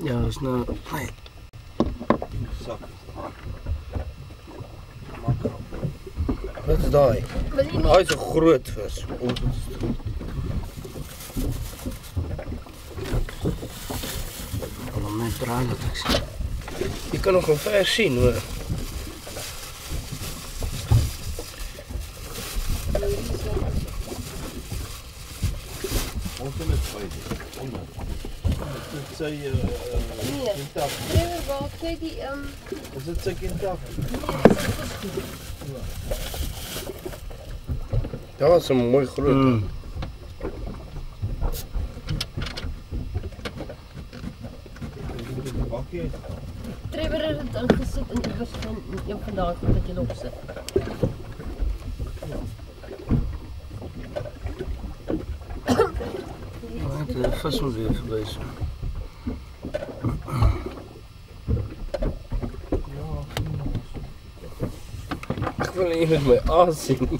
Ja, dat is nou... Nee. In de zak is dat. Wat is dat? Hij is een groot vis. Oh, dat is het. Allemaal met draaien dat ik zie. Je kan nog van ver zien hoor. Ons in het spijt. Onder. Het zei kintaf. Nee, wat zei die Is het zijn kintaf? Dat was een mooi groot. Trevor heeft het aangezet en ik was van jou vandaag dat je erop zit. De vis moet weer verwezen. Ik wil niet met mijn aas zien.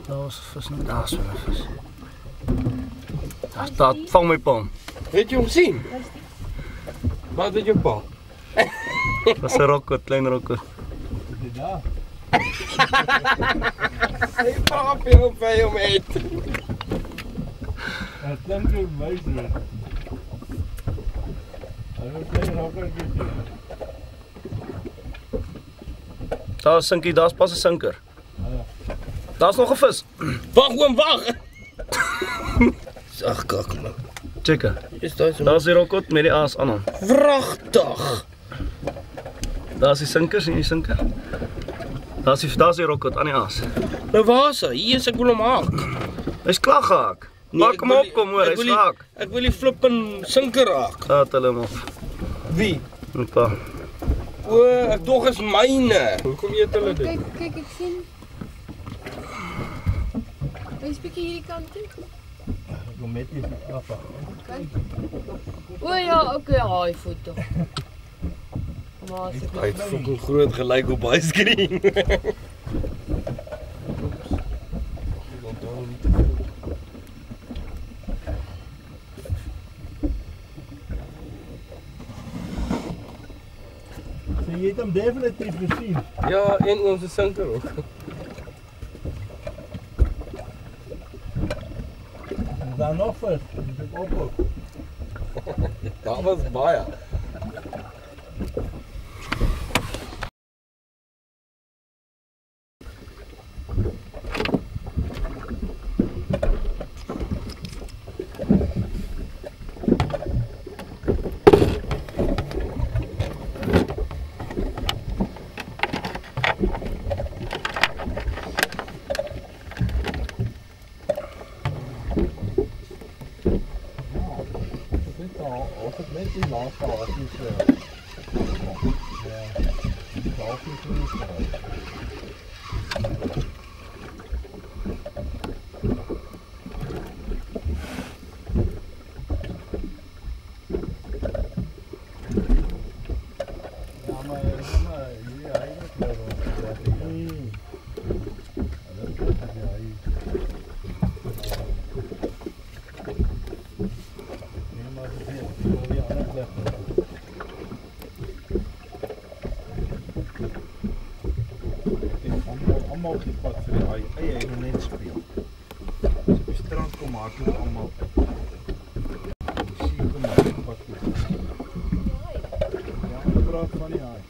Dat was een vis, niet aas van een vis. Daar staat, vang mijn pan. Weet je hem zien? Wat is je pan? Dat is een rokkert, klein rokkert. Wat is dat? Ik vraag je hoe veel je hem eet. Het klinkt ook wijzer. Hij wil klein rokkert. Daar is Sinkie, daar is pas een sinker. Daar is nog een vis. Wacht gewoon, wacht! Ach, kak man. Checken. Daar is die rokkert met die aas aan. Vrachtig! Daar is die sinker, zie je die sinker? Daar is die rokkert aan die aas. Nou waar is hy? Hier is ek wil hom haak. Hy is klaar gehaak. Maak hem op, kom hoor, hy is gehaak. Ek wil die flippen sinker haak. Laat hulle hem op. Wie? Een pa. O, ek dog is myne. Hoekom eet hulle dit? Kijk, ik zie. Hij is bietjie hierdie kant toe. Ik wil met je afvallen. O ja, oké, haai foto. Maar as Hy het fucking groot gelyk op ice cream. Je hebt hem definitief gezien. Ja, en onze sinker ook. Er zijn nog vis, die moet ik op ook. Dat was baie. Als het met die laatste haakjes, ja, die haakjes is eruit. Ja, maar hier eigenlijk wel. Dat is ja hier. Allemaal gepakt voor de ei even net spelen. Als op je strand komen maken allemaal. Zie je hem gepakt. Ja, ik praat van die ei.